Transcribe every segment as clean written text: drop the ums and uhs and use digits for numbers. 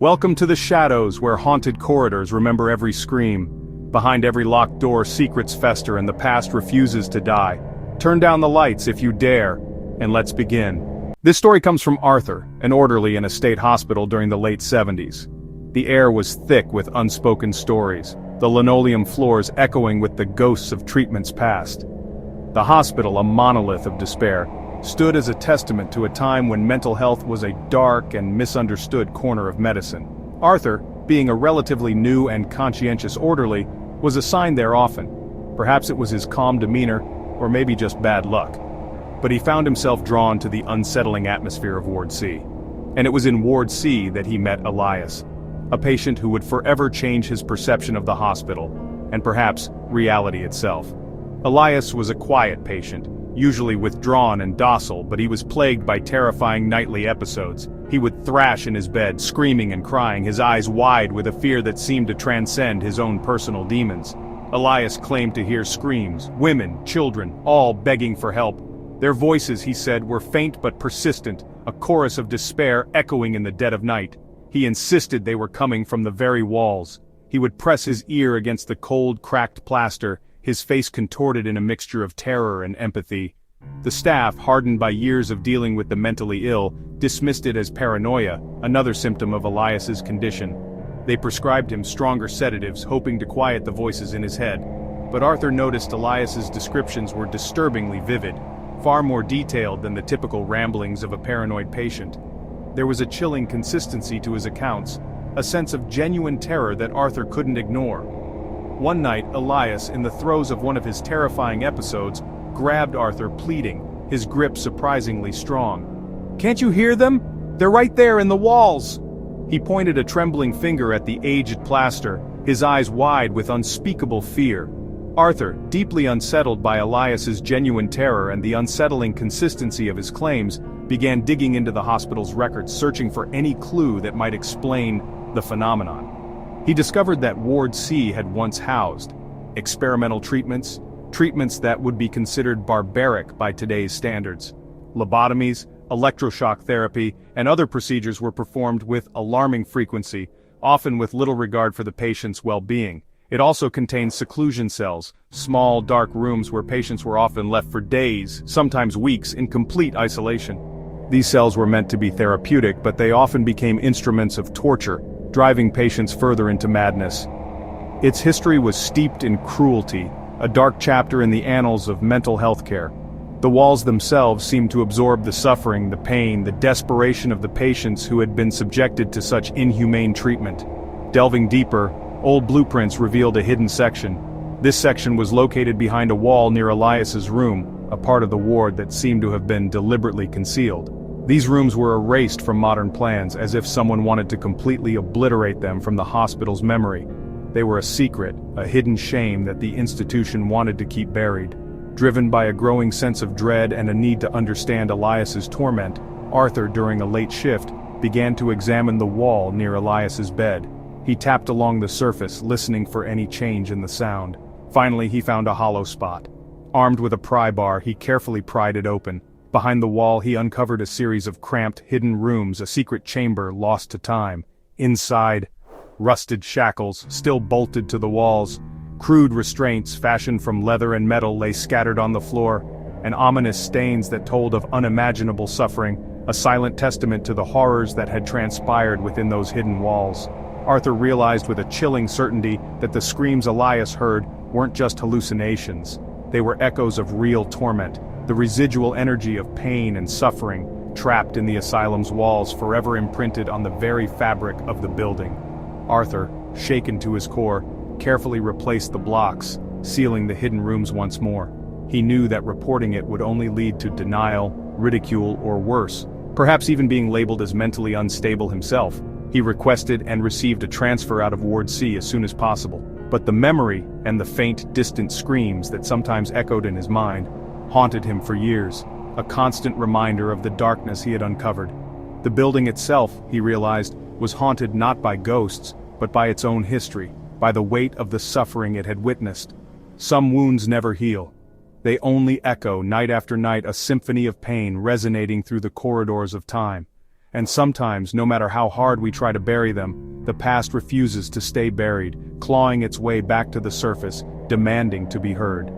Welcome to the shadows where haunted corridors remember every scream. Behind every locked door secrets fester and the past refuses to die. Turn down the lights if you dare, and let's begin. This story comes from Arthur, an orderly in a state hospital during the late 70s. The air was thick with unspoken stories, the linoleum floors echoing with the ghosts of treatments past. The hospital, a monolith of despair, stood as a testament to a time when mental health was a dark and misunderstood corner of medicine. Arthur, being a relatively new and conscientious orderly, was assigned there often. Perhaps it was his calm demeanor, or maybe just bad luck. But he found himself drawn to the unsettling atmosphere of Ward C. And it was in Ward C that he met Elias, a patient who would forever change his perception of the hospital, and perhaps reality itself. Elias was a quiet patient, usually withdrawn and docile, but he was plagued by terrifying nightly episodes. He would thrash in his bed, screaming and crying, his eyes wide with a fear that seemed to transcend his own personal demons. Elias claimed to hear screams, women, children, all begging for help. Their voices, he said, were faint but persistent, a chorus of despair echoing in the dead of night. He insisted they were coming from the very walls. He would press his ear against the cold, cracked plaster, his face contorted in a mixture of terror and empathy. The staff, hardened by years of dealing with the mentally ill, dismissed it as paranoia, another symptom of Elias's condition. They prescribed him stronger sedatives, hoping to quiet the voices in his head. But Arthur noticed Elias's descriptions were disturbingly vivid, far more detailed than the typical ramblings of a paranoid patient. There was a chilling consistency to his accounts, a sense of genuine terror that Arthur couldn't ignore. One night, Elias, in the throes of one of his terrifying episodes, grabbed Arthur, pleading, his grip surprisingly strong. "Can't you hear them? They're right there in the walls!" He pointed a trembling finger at the aged plaster, his eyes wide with unspeakable fear. Arthur, deeply unsettled by Elias's genuine terror and the unsettling consistency of his claims, began digging into the hospital's records, searching for any clue that might explain the phenomenon. He discovered that Ward C had once housed experimental treatments that would be considered barbaric by today's standards. Lobotomies, electroshock therapy, and other procedures were performed with alarming frequency, often with little regard for the patient's well-being. It also contained seclusion cells, small, dark rooms where patients were often left for days, sometimes weeks, in complete isolation. These cells were meant to be therapeutic, but they often became instruments of torture, driving patients further into madness. Its history was steeped in cruelty, a dark chapter in the annals of mental health care. The walls themselves seemed to absorb the suffering, the pain, the desperation of the patients who had been subjected to such inhumane treatment. Delving deeper, old blueprints revealed a hidden section. This section was located behind a wall near Elias's room, a part of the ward that seemed to have been deliberately concealed. These rooms were erased from modern plans, as if someone wanted to completely obliterate them from the hospital's memory. They were a secret, a hidden shame that the institution wanted to keep buried. Driven by a growing sense of dread and a need to understand Elias's torment, Arthur, during a late shift, began to examine the wall near Elias's bed. He tapped along the surface, listening for any change in the sound. Finally, he found a hollow spot. Armed with a pry bar, he carefully pried it open. Behind the wall, he uncovered a series of cramped, hidden rooms, a secret chamber lost to time. Inside, rusted shackles, still bolted to the walls. Crude restraints, fashioned from leather and metal, lay scattered on the floor, and ominous stains that told of unimaginable suffering, a silent testament to the horrors that had transpired within those hidden walls. Arthur realized with a chilling certainty that the screams Elias heard weren't just hallucinations. They were echoes of real torment, the residual energy of pain and suffering, trapped in the asylum's walls, forever imprinted on the very fabric of the building. Arthur, shaken to his core, carefully replaced the blocks, sealing the hidden rooms once more. He knew that reporting it would only lead to denial, ridicule, or worse, perhaps even being labeled as mentally unstable himself. He requested and received a transfer out of Ward C as soon as possible. But the memory and the faint, distant screams that sometimes echoed in his mind haunted him for years, a constant reminder of the darkness he had uncovered. The building itself, he realized, was haunted not by ghosts, but by its own history, by the weight of the suffering it had witnessed. Some wounds never heal. They only echo night after night, a symphony of pain resonating through the corridors of time. And sometimes, no matter how hard we try to bury them, the past refuses to stay buried, clawing its way back to the surface, demanding to be heard.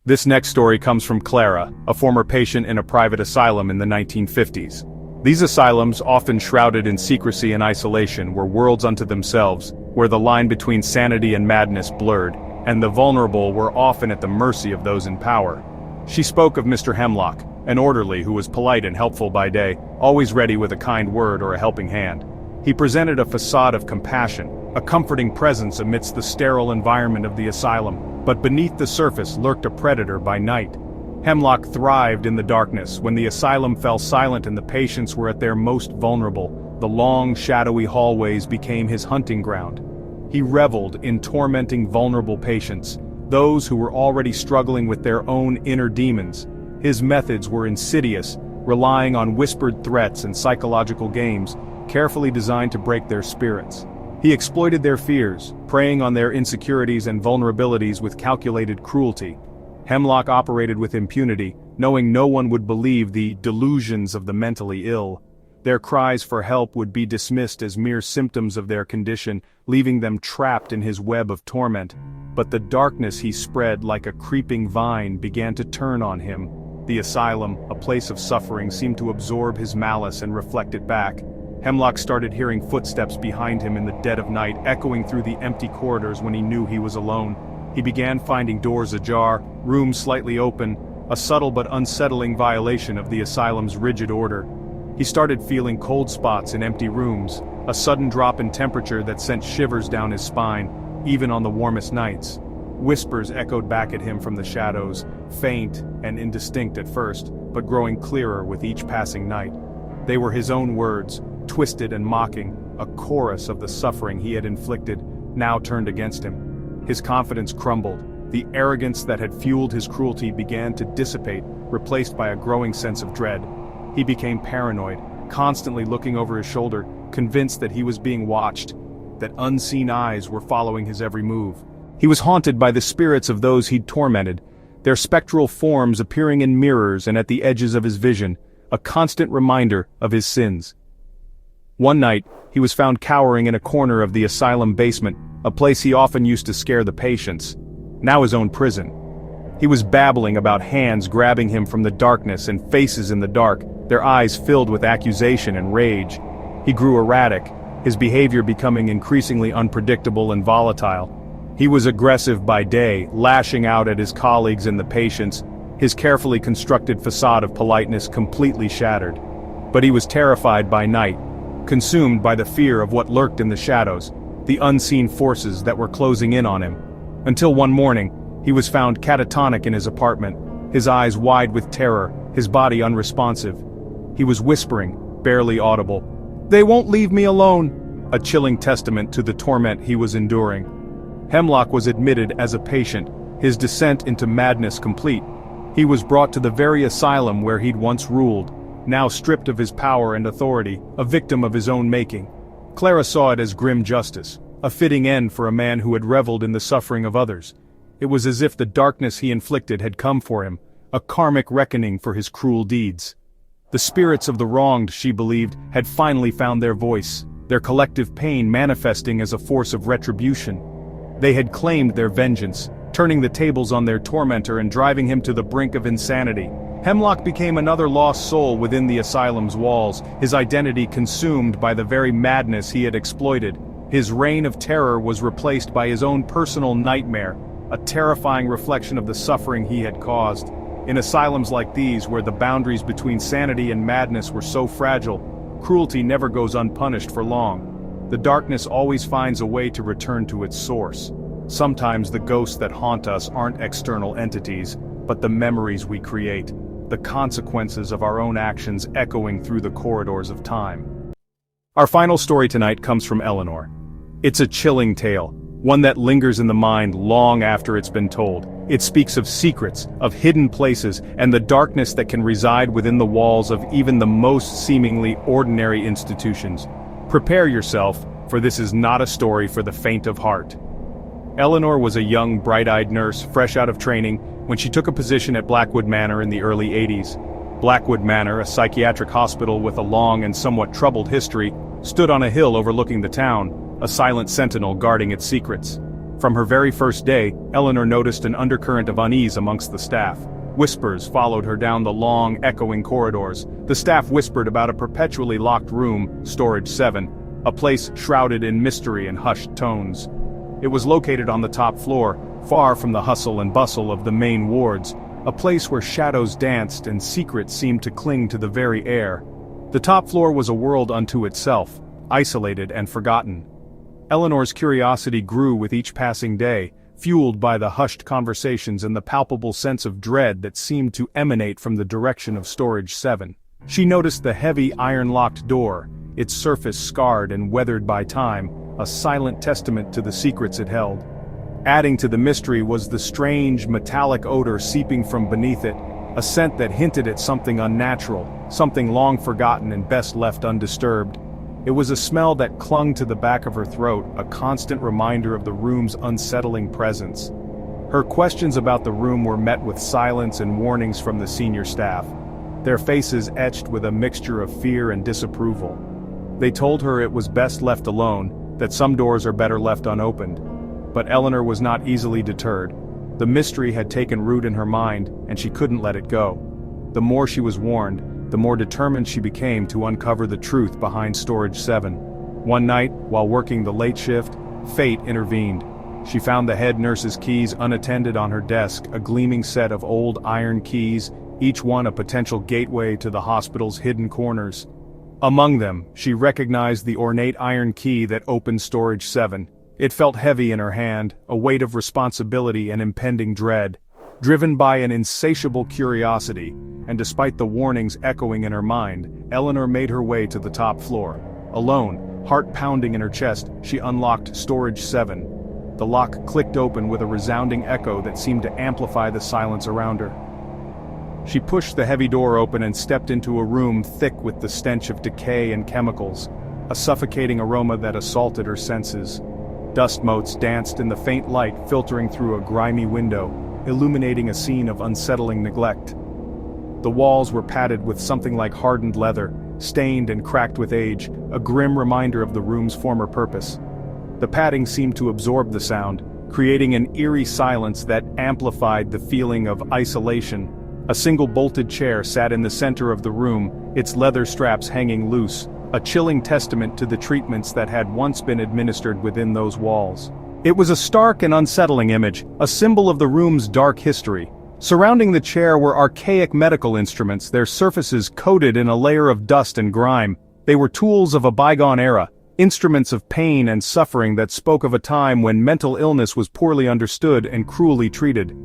This next story comes from Clara, a former patient in a private asylum in the 1950s. These asylums, often shrouded in secrecy and isolation, were worlds unto themselves, where the line between sanity and madness blurred, and the vulnerable were often at the mercy of those in power. She spoke of Mr. Hemlock, an orderly who was polite and helpful by day, always ready with a kind word or a helping hand. He presented a facade of compassion, a comforting presence amidst the sterile environment of the asylum, but beneath the surface lurked a predator by night. Hemlock thrived in the darkness. When the asylum fell silent and the patients were at their most vulnerable, the long, shadowy hallways became his hunting ground. He reveled in tormenting vulnerable patients, those who were already struggling with their own inner demons. His methods were insidious, relying on whispered threats and psychological games, carefully designed to break their spirits. He exploited their fears, preying on their insecurities and vulnerabilities with calculated cruelty. Hemlock operated with impunity, knowing no one would believe the delusions of the mentally ill. Their cries for help would be dismissed as mere symptoms of their condition, leaving them trapped in his web of torment. But the darkness he spread like a creeping vine began to turn on him. The asylum, a place of suffering, seemed to absorb his malice and reflect it back. Hemlock started hearing footsteps behind him in the dead of night, echoing through the empty corridors when he knew he was alone. He began finding doors ajar, rooms slightly open, a subtle but unsettling violation of the asylum's rigid order. He started feeling cold spots in empty rooms, a sudden drop in temperature that sent shivers down his spine, even on the warmest nights. Whispers echoed back at him from the shadows, faint and indistinct at first, but growing clearer with each passing night. They were his own words, twisted and mocking, a chorus of the suffering he had inflicted, now turned against him. His confidence crumbled. The arrogance that had fueled his cruelty began to dissipate, replaced by a growing sense of dread. He became paranoid, constantly looking over his shoulder, convinced that he was being watched, that unseen eyes were following his every move. He was haunted by the spirits of those he'd tormented, their spectral forms appearing in mirrors and at the edges of his vision, a constant reminder of his sins. One night, he was found cowering in a corner of the asylum basement, a place he often used to scare the patients, now his own prison. He was babbling about hands grabbing him from the darkness and faces in the dark, their eyes filled with accusation and rage. He grew erratic, his behavior becoming increasingly unpredictable and volatile. He was aggressive by day, lashing out at his colleagues and the patients, his carefully constructed facade of politeness completely shattered. But he was terrified by night, consumed by the fear of what lurked in the shadows, the unseen forces that were closing in on him. Until one morning, he was found catatonic in his apartment, his eyes wide with terror, his body unresponsive. He was whispering, barely audible, "They won't leave me alone," a chilling testament to the torment he was enduring. Hemlock was admitted as a patient, his descent into madness complete. He was brought to the very asylum where he'd once ruled, now stripped of his power and authority, a victim of his own making. Clara saw it as grim justice, a fitting end for a man who had reveled in the suffering of others. It was as if the darkness he inflicted had come for him, a karmic reckoning for his cruel deeds. The spirits of the wronged, she believed, had finally found their voice, their collective pain manifesting as a force of retribution. They had claimed their vengeance, turning the tables on their tormentor and driving him to the brink of insanity. Hemlock became another lost soul within the asylum's walls, his identity consumed by the very madness he had exploited. His reign of terror was replaced by his own personal nightmare, a terrifying reflection of the suffering he had caused. In asylums like these, where the boundaries between sanity and madness were so fragile, cruelty never goes unpunished for long. The darkness always finds a way to return to its source. Sometimes the ghosts that haunt us aren't external entities, but the memories we create, the consequences of our own actions echoing through the corridors of time. Our final story tonight comes from Eleanor. It's a chilling tale, one that lingers in the mind long after it's been told. It speaks of secrets, of hidden places, and the darkness that can reside within the walls of even the most seemingly ordinary institutions. Prepare yourself, for this is not a story for the faint of heart. Eleanor was a young, bright-eyed nurse, fresh out of training, when she took a position at Blackwood Manor in the early 80s. Blackwood Manor, a psychiatric hospital with a long and somewhat troubled history, stood on a hill overlooking the town, a silent sentinel guarding its secrets. From her very first day, Eleanor noticed an undercurrent of unease amongst the staff. Whispers followed her down the long, echoing corridors. The staff whispered about a perpetually locked room, Storage 7, a place shrouded in mystery and hushed tones. It was located on the top floor, far from the hustle and bustle of the main wards, a place where shadows danced and secrets seemed to cling to the very air. The top floor was a world unto itself, isolated and forgotten. Eleanor's curiosity grew with each passing day, fueled by the hushed conversations and the palpable sense of dread that seemed to emanate from the direction of Storage 7. She noticed the heavy iron-locked door, its surface scarred and weathered by time, a silent testament to the secrets it held. Adding to the mystery was the strange, metallic odor seeping from beneath it, a scent that hinted at something unnatural, something long forgotten and best left undisturbed. It was a smell that clung to the back of her throat, a constant reminder of the room's unsettling presence. Her questions about the room were met with silence and warnings from the senior staff, their faces etched with a mixture of fear and disapproval. They told her it was best left alone, that some doors are better left unopened. But Eleanor was not easily deterred. The mystery had taken root in her mind, and she couldn't let it go. The more she was warned, the more determined she became to uncover the truth behind Storage 7. One night, while working the late shift, fate intervened. She found the head nurse's keys unattended on her desk, a gleaming set of old iron keys, each one a potential gateway to the hospital's hidden corners. Among them, she recognized the ornate iron key that opened Storage 7. It felt heavy in her hand, a weight of responsibility and impending dread. Driven by an insatiable curiosity, and despite the warnings echoing in her mind, Eleanor made her way to the top floor. Alone, heart pounding in her chest, she unlocked Storage 7. The lock clicked open with a resounding echo that seemed to amplify the silence around her. She pushed the heavy door open and stepped into a room thick with the stench of decay and chemicals, a suffocating aroma that assaulted her senses. Dust motes danced in the faint light filtering through a grimy window, illuminating a scene of unsettling neglect. The walls were padded with something like hardened leather, stained and cracked with age, a grim reminder of the room's former purpose. The padding seemed to absorb the sound, creating an eerie silence that amplified the feeling of isolation. A single bolted chair sat in the center of the room, its leather straps hanging loose, a chilling testament to the treatments that had once been administered within those walls. It was a stark and unsettling image, a symbol of the room's dark history. Surrounding the chair were archaic medical instruments, their surfaces coated in a layer of dust and grime. They were tools of a bygone era, instruments of pain and suffering that spoke of a time when mental illness was poorly understood and cruelly treated.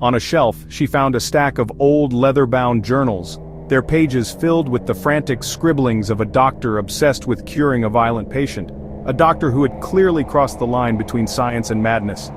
On a shelf, she found a stack of old leather-bound journals, their pages filled with the frantic scribblings of a doctor obsessed with curing a violent patient, a doctor who had clearly crossed the line between science and madness.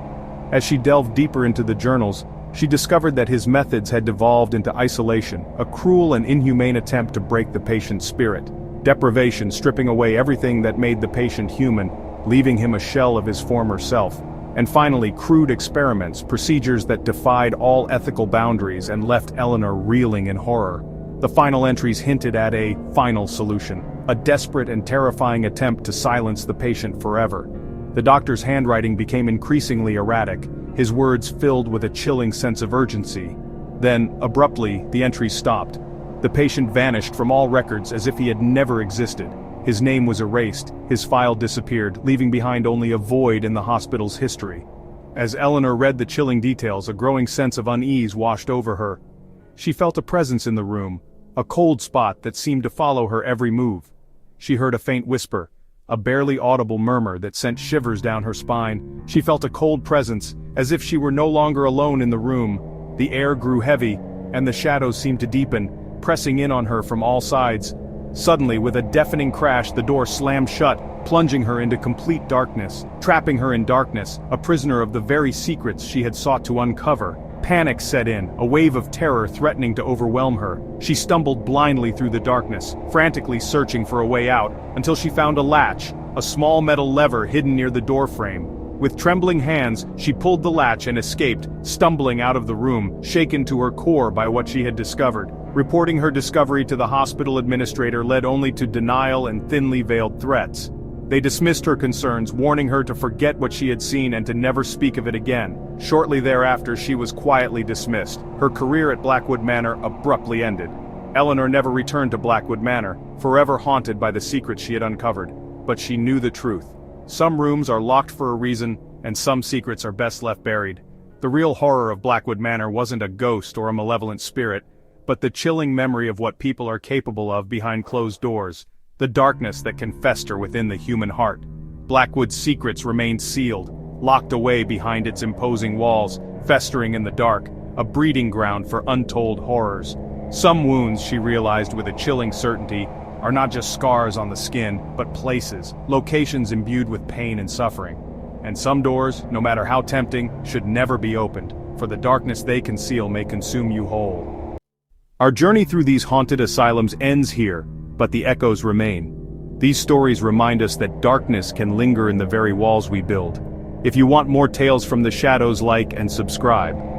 As she delved deeper into the journals, she discovered that his methods had devolved into isolation, a cruel and inhumane attempt to break the patient's spirit. Deprivation stripping away everything that made the patient human, leaving him a shell of his former self. And finally, crude experiments, procedures that defied all ethical boundaries and left Eleanor reeling in horror. The final entries hinted at a final solution, a desperate and terrifying attempt to silence the patient forever. The doctor's handwriting became increasingly erratic, his words filled with a chilling sense of urgency. Then, abruptly, the entries stopped. The patient vanished from all records as if he had never existed. His name was erased, his file disappeared, leaving behind only a void in the hospital's history. As Eleanor read the chilling details, a growing sense of unease washed over her. She felt a presence in the room, a cold spot that seemed to follow her every move. She heard a faint whisper, a barely audible murmur that sent shivers down her spine. She felt a cold presence, as if she were no longer alone in the room. The air grew heavy, and the shadows seemed to deepen, pressing in on her from all sides. Suddenly, with a deafening crash, the door slammed shut, plunging her into complete darkness, trapping her in darkness, a prisoner of the very secrets she had sought to uncover. Panic set in, a wave of terror threatening to overwhelm her. She stumbled blindly through the darkness, frantically searching for a way out, until she found a latch, a small metal lever hidden near the doorframe. With trembling hands, she pulled the latch and escaped, stumbling out of the room, shaken to her core by what she had discovered. Reporting her discovery to the hospital administrator led only to denial and thinly veiled threats. They dismissed her concerns, warning her to forget what she had seen and to never speak of it again. Shortly thereafter, she was quietly dismissed. Her career at Blackwood Manor abruptly ended. Eleanor never returned to Blackwood Manor, forever haunted by the secrets she had uncovered. But she knew the truth. Some rooms are locked for a reason, and some secrets are best left buried. The real horror of Blackwood Manor wasn't a ghost or a malevolent spirit, but the chilling memory of what people are capable of behind closed doors, the darkness that can fester within the human heart. Blackwood's secrets remained sealed, locked away behind its imposing walls, festering in the dark, a breeding ground for untold horrors. Some wounds, she realized with a chilling certainty, are not just scars on the skin, but places, locations imbued with pain and suffering. And some doors, no matter how tempting, should never be opened, for the darkness they conceal may consume you whole. Our journey through these haunted asylums ends here, but the echoes remain. These stories remind us that darkness can linger in the very walls we build. If you want more tales from the shadows, like and subscribe.